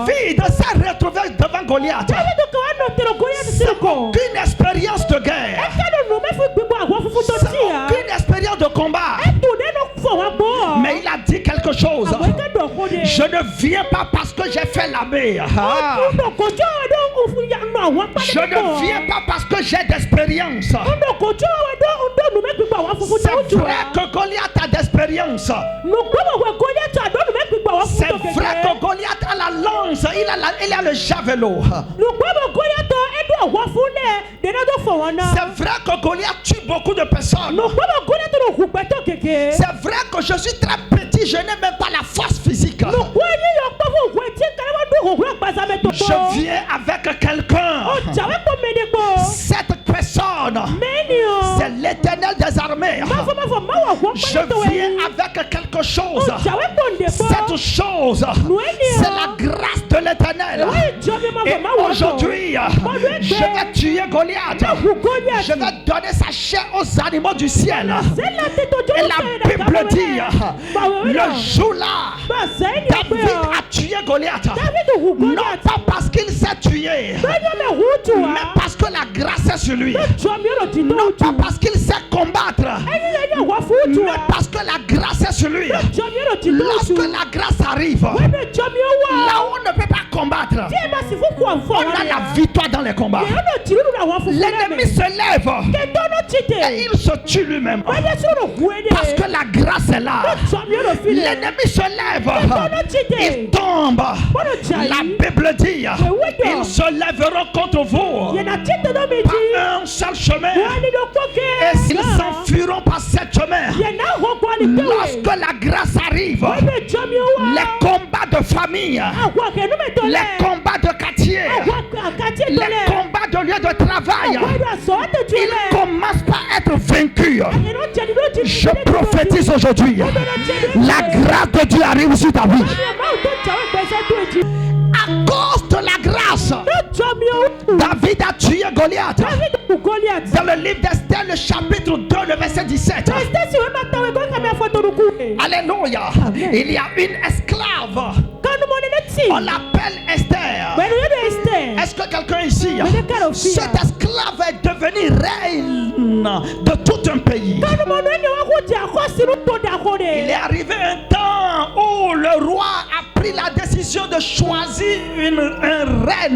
David s'est retrouvé devant Goliath sans aucune expérience de guerre, sans aucune expérience de combat. Mais il a dit quelque chose. Je ne viens pas parce que j'ai fait la mer. Je ne viens pas parce que j'ai d'expérience. C'est vrai que Goliath a d'expérience. C'est vrai que Goliath a la lance, il a le javelot. C'est vrai que Goliath tue beaucoup de personnes. C'est vrai que je suis très petit, je n'ai même pas la force physique. Je viens avec quelqu'un. Cette personne, c'est l'Éternel des armées. Je viens avec quelque chose. Cette chose, c'est la grâce de l'Éternel. Et aujourd'hui, je vais tuer Goliath. Je vais donner sa chair aux animaux du ciel. Et la Bible dit, le jour-là, David a tué Goliath. Non pas parce qu'il s'est tué, mais parce que la grâce est sur lui. Non pas parce qu'il sait combattre, mais parce que la grâce est sur lui. Lorsque la grâce arrive, là où on ne peut pas combattre, on a la victoire dans les combats. L'ennemi se lève et il se tue lui-même parce que la grâce est là. L'ennemi se lève, il tombe. La Bible dit, ils se lèveront contre vous par un seul chemin et s'ils s'enfuiront par sept chemins. Lorsque la grâce arrive, les combats de famille, les combats de quartier, les combats de lieu de travail, ils commencent par être vaincus. Je prophétise aujourd'hui, la grâce de Dieu arrive sur ta vie. À cause de la grâce, David a tué Goliath. Dans le livre d'Esther, le chapitre 2, le verset 17. Alléluia. Il y a une esclave. On l'appelle Esther. Est-ce que quelqu'un ici, cette esclave est devenue reine de tout un pays? Il est arrivé un temps où le roi a pris la décision de choisir une reine.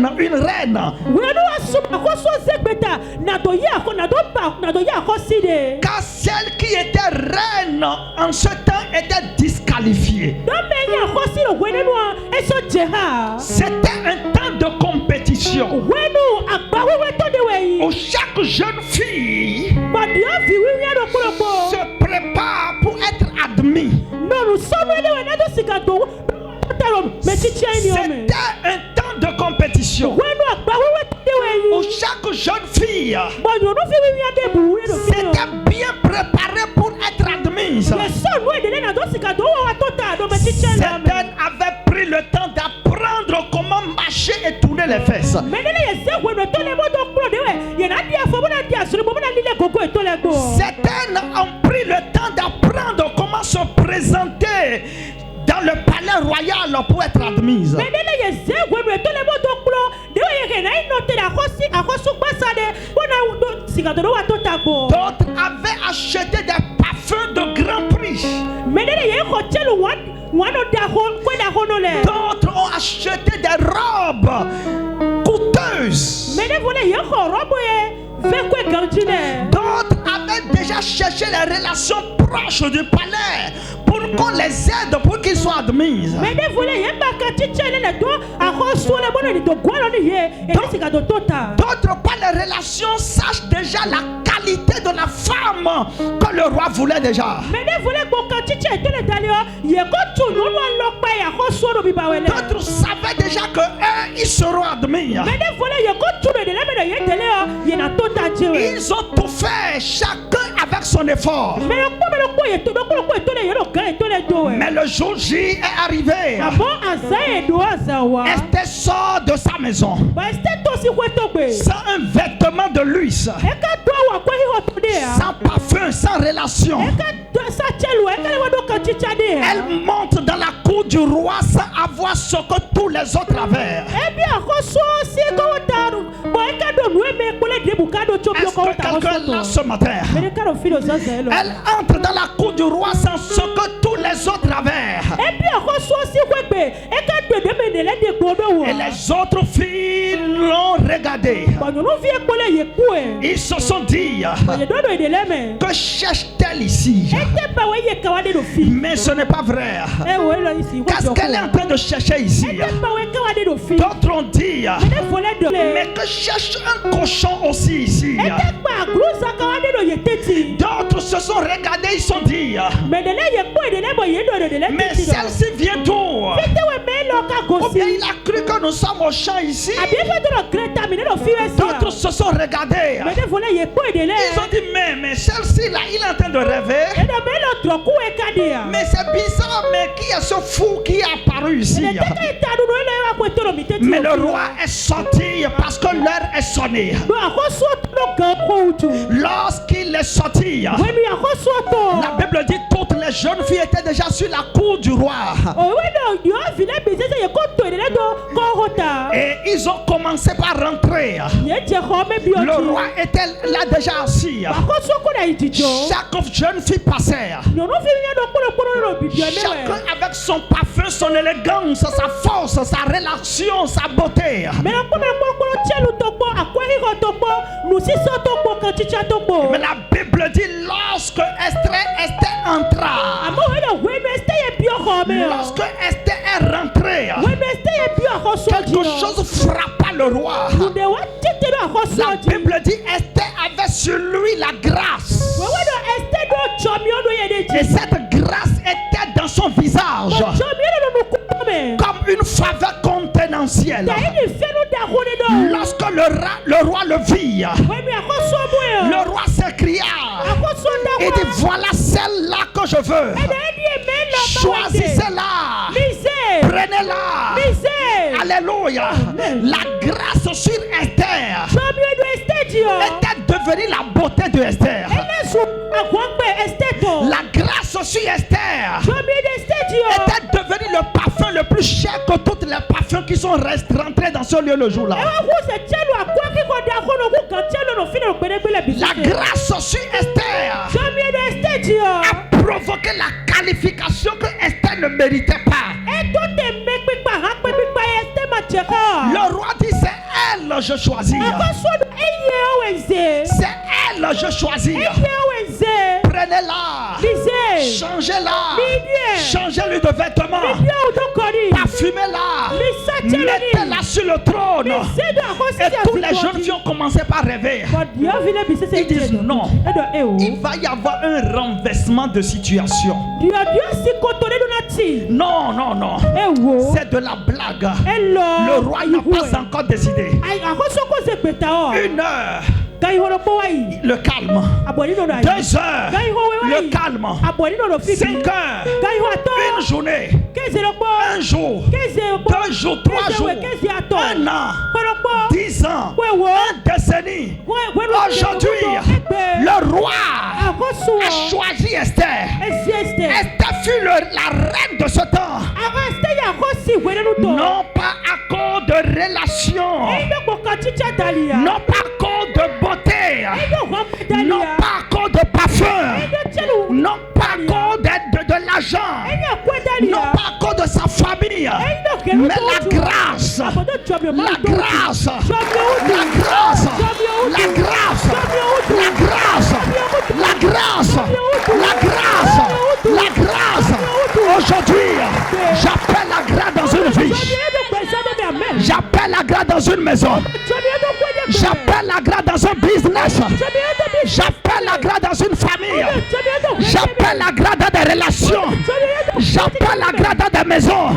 Car celle qui était reine en ce temps était disqualifiée. C'était un temps de compétition où chaque jeune fille se prépare pour être admise. C'était un temps de compétition où chaque jeune fille s'était bien préparée pour être admise. Certaines avaient pris le temps d'apprendre comment marcher et tourner les fesses. Certaines ont pris le temps d'apprendre comment se présenter dans le palais royal pour être admise. D'autres avaient acheté des parfums de grand prix. D'autres ont acheté des robes coûteuses. D'autres avaient déjà cherché les relations proches du palais pour qu'on les aide pour qu'ils soient admis. D'autres par les relations sachent déjà la qualité de la femme que le roi voulait déjà. D'autres savaient déjà que eux ils seront admis. Ils ont tout fait, chacun avec son effort. Mais le jour J est arrivé. Esther sort de sa maison sans un vêtement de luxe, sans parfum, sans relation. Elle monte dans la cour du roi sans avoir ce que tous les autres avaient. Est-ce que quelqu'un là ce matin? Elle entre dans la cour du roi sans ce que tous les autres avaient. Et les autres filles l'ont regardé. Ils se sont dit, que cherche-t-elle ici? Mais ce n'est pas vrai. Qu'est-ce qu'elle est en train de chercher ici? D'autres ont dit, mais que cherche un cochon aussi ici? D'autres se sont regardés, ils se sont dit, mais celle-ci vient d'où? Ou bien il a cru que nous sommes au champ ici. D'autres se sont regardés. Ils ont dit, mais celle-ci là, il est en train de rêver. Mais c'est bizarre, mais qui est ce fou qui est apparu ici? Mais le roi est sorti parce que l'heure est sonnée. Lorsqu'il est sorti, la Bible dit toutes les jeunes filles étaient déjà sur la cour du roi. Et ils ont commencé par rentrer. Le roi était là déjà assis. Chaque jeune fille passait. Chacun avec son parfum, son élégance, sa force, sa relation, sa beauté. Mais la Bible dit lorsque Esther entra, lorsque Esther est rentrée, quelque chose frappa le roi. La Bible dit Esther avait sur lui la grâce. Et cette grâce était dans son visage comme une faveur contenantielle. Lorsque le roi le vit, le roi s'écria et dit voilà celle-là que je veux. Choisissez-la, prenez-la. Alléluia. La grâce sur Esther était devenue la beauté de Esther. La grâce sur Esther était devenue le parfum le plus cher que tous les parfums qui sont rentrés dans ce lieu le jour-là. La grâce sur Esther a provoqué la qualification que Esther ne méritait pas. Le roi dit c'est elle je choisis. C'est elle je choisis. Prenez-la, changez-la, changez-lui de vêtements, parfumez-la, mettez-la sur le trône. Et tous les jeunes filles ont commencé par rêver. Ils disent non, il va y avoir un renversement de situation. Non, non, non, c'est de la blague. Le roi n'a pas encore décidé. 1 heure, le calme. 2 heures, le calme. 5 heures, une journée, 1 jour, 2 jours, 3 jours, 1 an, 10 ans, 1 décennie. Aujourd'hui, le roi a choisi Esther. Esther fut la reine de ce temps. Non pas à cause de relations, non pas à cause de beauté, non pas à cause de parfum, non pas à cause de l'argent, non pas à cause de sa famille, mais la grâce, la grâce, la grâce, la grâce, la grâce, la grâce, la grâce, la grâce. Aujourd'hui, j'appelle la grâce dans une vie. J'appelle la grâce dans une maison. J'appelle la grâce dans un business. J'appelle la grâce dans une famille. J'appelle la grâce dans des relations. J'appelle la grâce dans des maisons.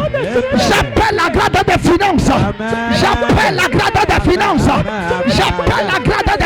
J'appelle la grâce dans des finances. J'appelle la grâce dans des finances. J'appelle la grâce dans des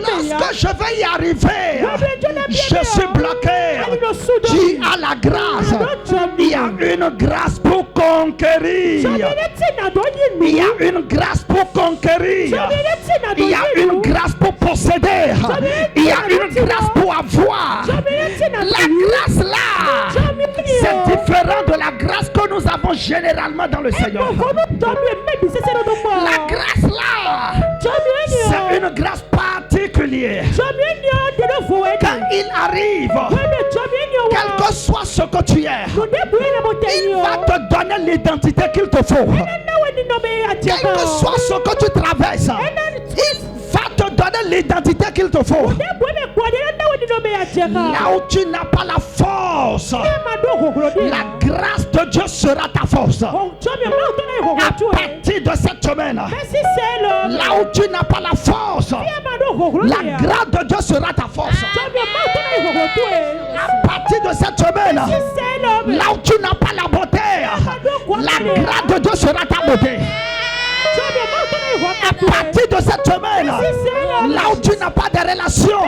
lorsque je vais y arriver, je suis bloqué. Tu as la grâce. Il y a une grâce pour conquérir. Il y a une grâce pour conquérir. Il y a une grâce pour posséder. Il y a une grâce pour avoir. La grâce là, c'est différent de la grâce que nous avons généralement dans le Seigneur. La grâce là, c'est une grâce particulière. Quand il arrive, quel que soit ce que tu es, il va te donner l'identité qu'il te faut. Quel que soit ce que tu traverses, il va te donner l'identité qu'il te faut. Là où tu n'as pas la force, la grâce de Dieu sera ta force. À partir de cette semaine, là où tu n'as pas la force, la grâce de Dieu sera ta force. À partir de cette semaine, là où tu n'as pas la beauté, la grâce de Dieu sera ta beauté. À partir de cette semaine, là où tu n'as pas de relation,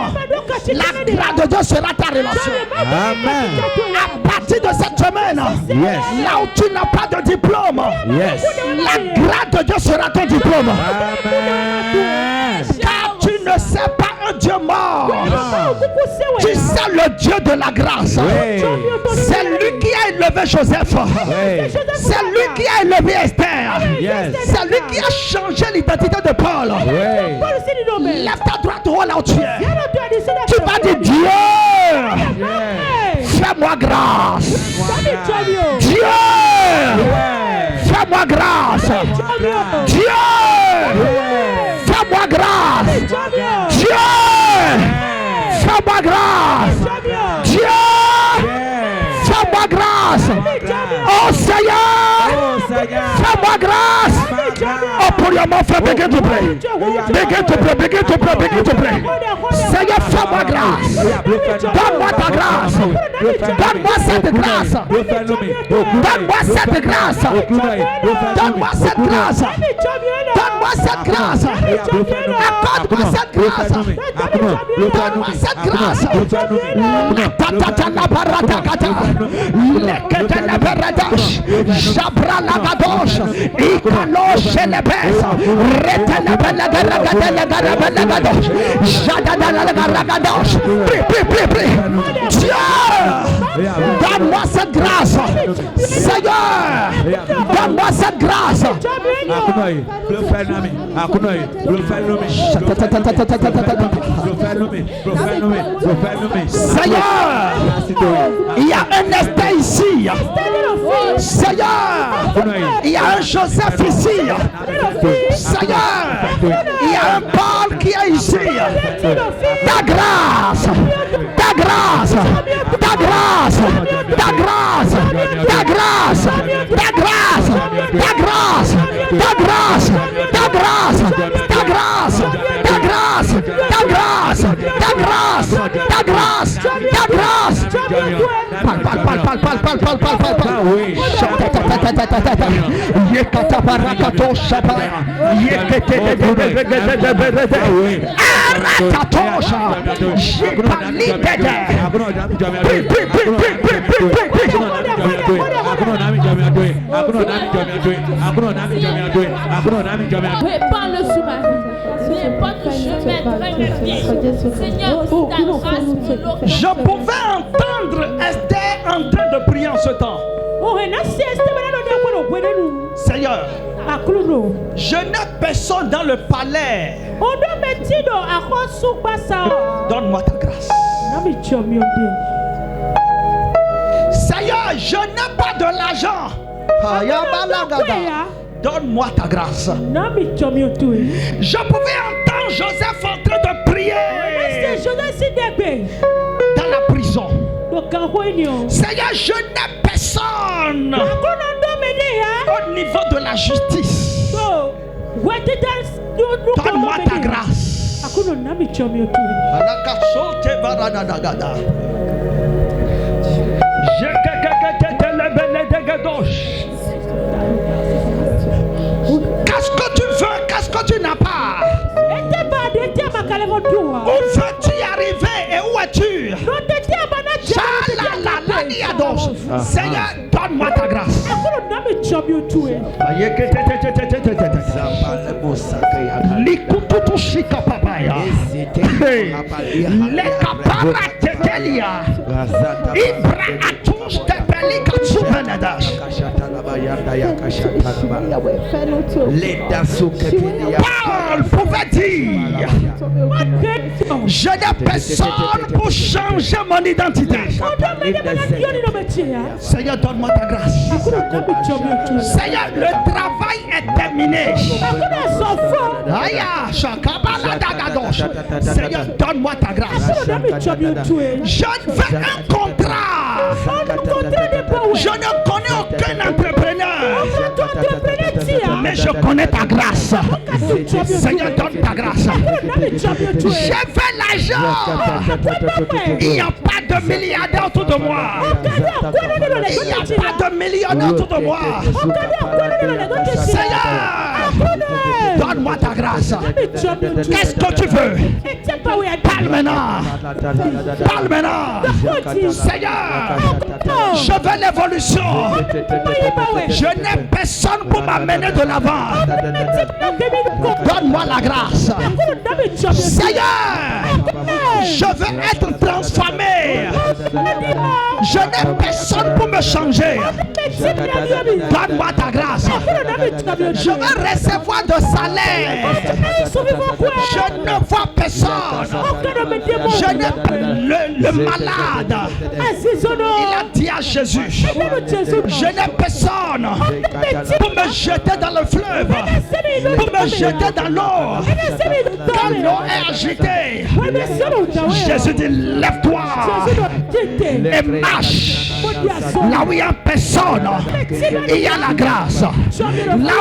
la grâce de Dieu sera ta relation. Amen. À partir de cette semaine, là où tu n'as pas de diplôme, la grâce de Dieu sera ton diplôme. Amen. Car tu ne sais pas un Dieu mort. Tu sais le Dieu de la grâce. C'est lui qui a élevé Joseph. C'est lui qui a élevé Esther. C'est lui qui a changé l'identité de Paul. Lève ta droite haut là où tu es. Tu vas dire Dieu, fais-moi grâce. Dieu, fais-moi grâce. Dieu, fais-moi grâce. Dieu, fais-moi grâce. Dieu, fais-moi grâce. Oh Seigneur, fais-moi grâce. Oh, pour your mouth, begin to pray. Begin to pray, begin to pray, begin to pray. Seigneur, fais-moi grâce. Donne-moi ta grâce. Donne-moi cette grâce. Donne-moi cette grâce. Donne-moi cette grâce. Donne-moi cette grâce. Accorde-moi cette grâce. Donne-moi cette grâce. Jabra la gadoche, Ikaloche le besa, Retele belle garagadoche, Jadada la garagadoche, prie. Dieu, donne-moi cette grâce. Seigneur, donne-moi cette grâce. Seigneur, il y a un Esther ici. Seigneur, il y a un Joseph ici. Seigneur, il y a un Paul qui est ici. Ta grâce, ta grâce, ta grâce, ta grâce, ta grâce, ta grâce, ta grâce, ta grâce, ta grâce, ta grâce, ta grâce, ta grâce, ta grâce, ta grâce, ta grâce. Je pouvais entendre Esther en train de prier en ce temps. Seigneur, je n'ai personne dans le palais. Donne-moi ta grâce. Seigneur, je n'ai pas de l'argent. Donne-moi ta grâce. Je pouvais entendre Joseph en train de prier dans la prison. Seigneur, je n'ai personne au niveau de la justice. Donne-moi ta grâce. Qu'est-ce que tu veux? Qu'est-ce que tu n'as pas? Où veux-tu y arriver et où es-tu? Seigneur, donne-moi ta grâce. Paul pouvait dire: je n'ai personne pour changer mon identité. Seigneur, donne-moi ta grâce. Seigneur, le travail est terminé. Seigneur, donne-moi ta grâce. Je veux un contrat. Je ne connais aucun entrepreneur, mais je connais ta grâce. Seigneur, donne ta grâce. Je veux l'argent. Il n'y a pas de milliardaires autour de moi. Il n'y a pas de millionnaires autour de moi. Seigneur, donne-moi ta grâce. Qu'est-ce que tu veux? Parle maintenant. Parle maintenant. Seigneur, je veux l'évolution. Je n'ai personne pour m'amener de l'avant. Donne-moi la grâce. Seigneur, je veux être transformé. Je n'ai personne pour me changer. Donne-moi ta grâce. Je veux recevoir de salaire. Je ne vois personne. Je n'ai le malade. Il a dit à Jésus: je n'ai personne pour me jeter dans le fleuve, pour me jeter dans l'eau. Quand l'eau est agitée, Jésus dit: lève-toi et marche. Là où il y a personne, il y a la grâce. Là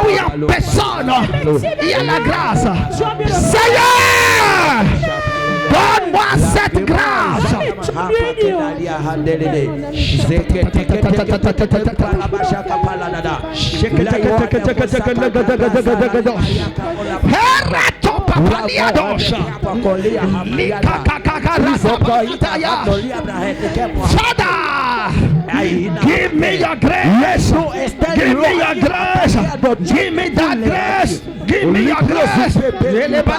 où il y a personne, il y a la grâce. Seigneur, donne-moi cette grâce. Father, give me your grace. Give me your grace. Give me that grace. Give me your grace. Give me your grace.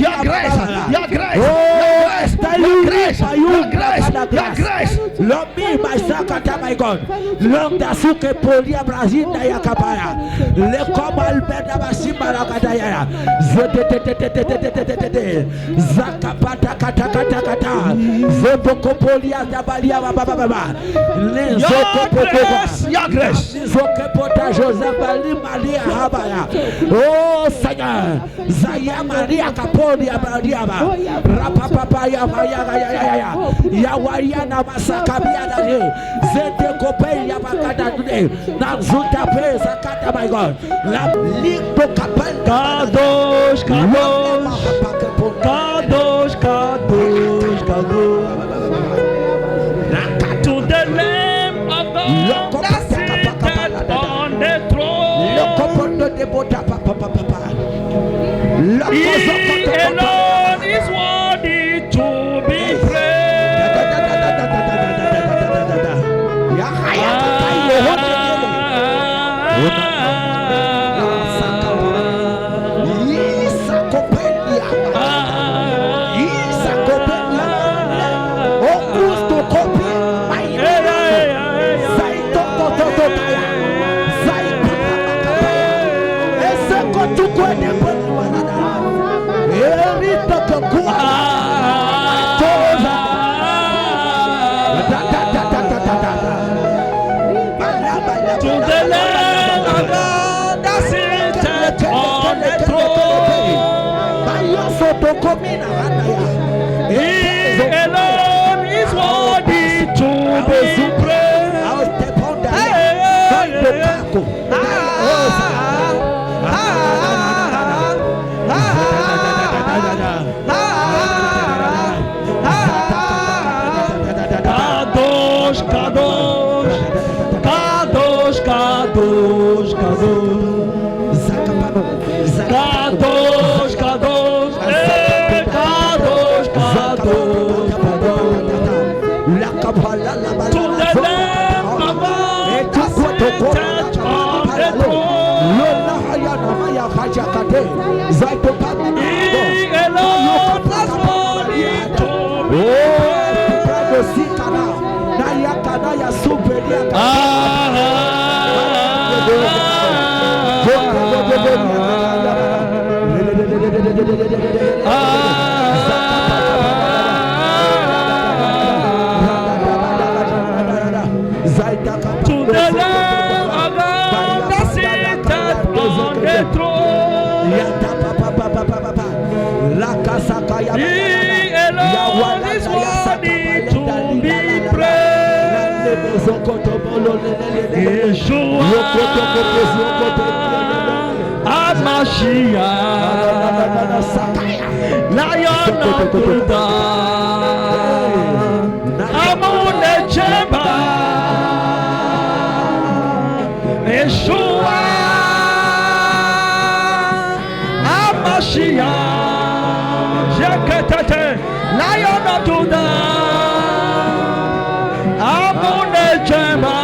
Your grace. Your grace. Your grace. Your grace. Your grace. Lord, me my sakata, my God. Long da suke polia Brazil da yakapaya. Le komal beda basimba rakataya. Zakapata kata kata kata. Zoboko polia da balia baba baba. Le zoko your grace. Zoke pota Joseph Bali Maria habaya. Oh Seigneur, Zaya Maria kapolia balia ba. Rapa papa ya ya Yawariana Masakabiana, Zete Cope Yabakata today, Nanzuta Pay Sakata, my God, Lampo Capel, Kadosh, Kadosh, Kadosh, Kadosh, Kadosh, to the Lamb of God seated on the throne. He alone is worthy to be praised. He alone is worthy to be supreme. Tout de l'air, la casa kaya He alone is worthy to be praised. Yeshua HaMashiach, Lion of Judah, Amune Cheba, Yeshua HaMashiach, Jekatete, Lion of Judah, Amune Cheba,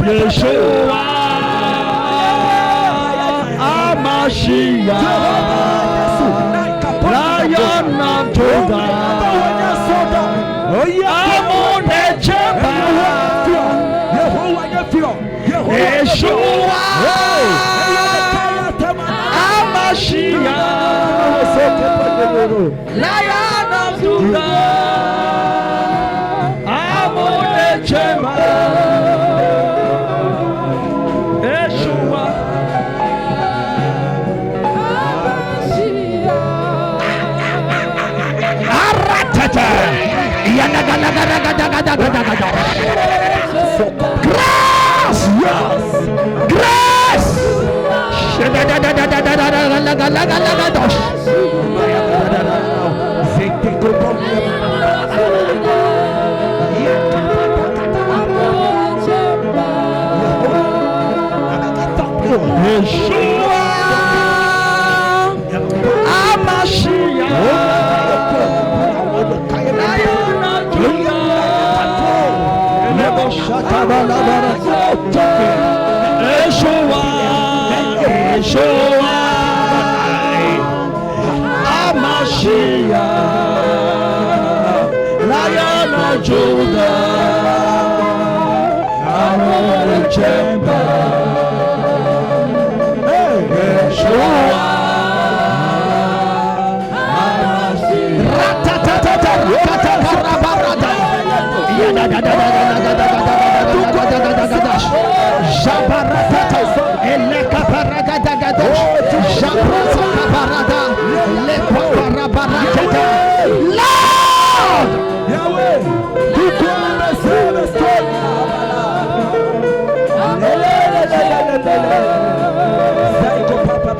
Yeshua HaMashiach, Lion of Judah, Amune Cheba, Yeshua HaMashiach, Lion of Judah, Amune Cheba, Yeshua Aratata Grace, yes, grace. Yeshua HaMashiach, Lion of Judah, Yeshua HaMashiach, Lion of Judah, Amune Cheba, Yeshua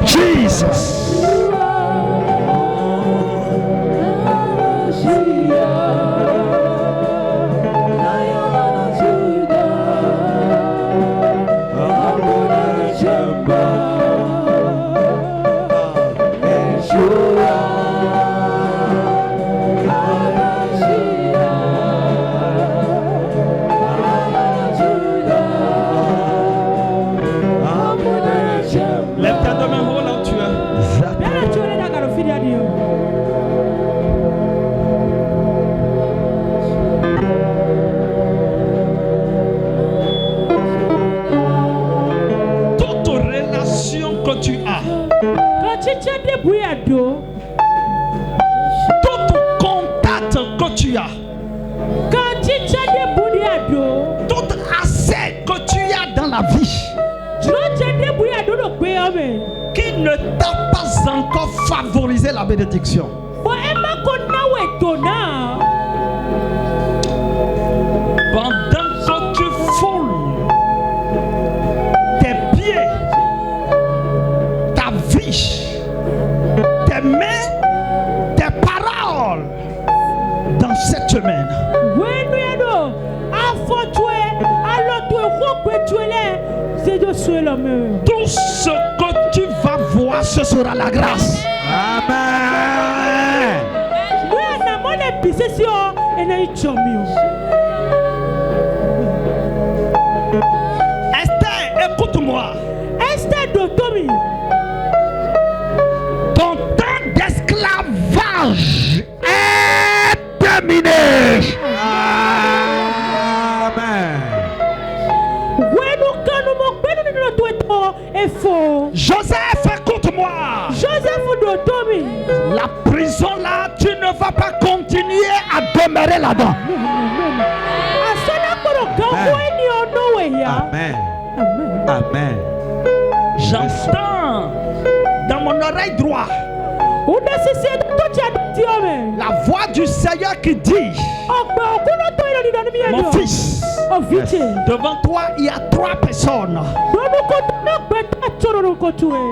Jesus. Lève ta main haut là où tu es. Toute relation que tu as, tout contact que tu as, tout accès que tu as dans la vie, qui ne t'a pas encore favorisé la bénédiction, pendant que tu foules tes pieds, ta vie, tes mains, tes paroles dans cette semaine, tout ce que tu vas voir, ce sera la grâce. Amen. Esther, écoute-moi. Ton temps d'esclavage est terminé. Amen. Joseph, écoute-moi. toi. Joseph Dodomi. La prison là, tu ne vas pas continuer à demeurer là-dedans. Amen. Amen. J'entends dans mon oreille droite la voix du Seigneur qui dit: mon fils, devant toi il y a 3 personnes.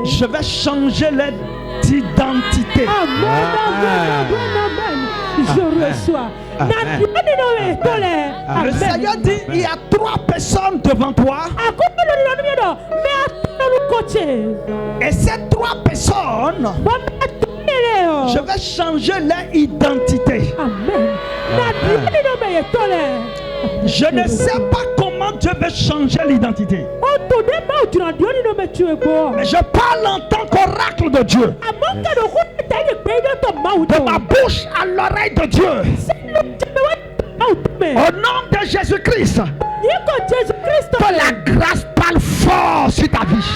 Je vais changer leur identité. Je reçois. Le Seigneur dit: il y a 3 personnes devant toi. Et ces 3 personnes, je vais changer leur identité. Je ne sais pas comment Dieu veut changer l'identité, mais je parle en tant qu'oracle de Dieu, de ma bouche à l'oreille de Dieu. Au nom de Jésus-Christ, que la grâce parle fort sur ta vie.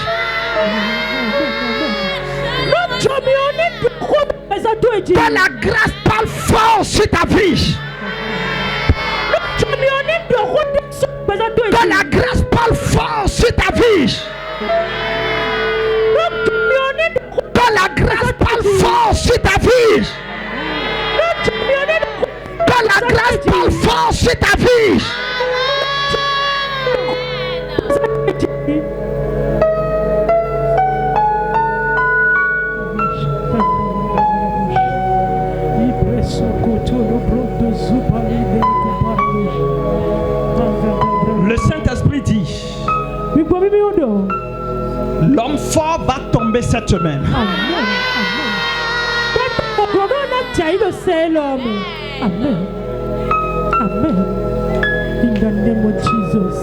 Que la grâce parle fort sur ta vie. Que la grâce parle fort sur ta vie. Que la grâce parle fort sur ta vie. Que la grâce parle fort sur ta vie. Le Saint-Esprit dit: l'homme fort va tomber cette semaine. Amen. Amen. Amen. In the name of Jesus.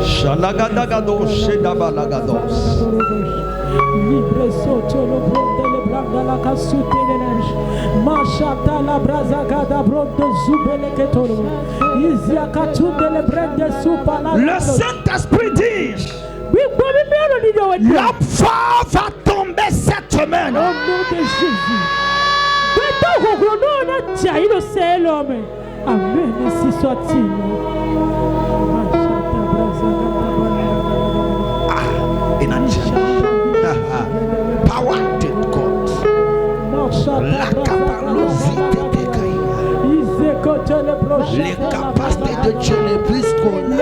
Shalagadagados, shedabalagados. Libre soto lo bronde le branda la casutele. Mashata la brazagada brondo zubele ketoro. Izia katunde le brande supala. Le Saint-Esprit dit: l'homme fort va tomber cette semaine. Au nom de Jésus. Amen. Ainsi soit-il. Power to God. La capacité de Caïa. Les capacités de Dieu les plus qu'on a.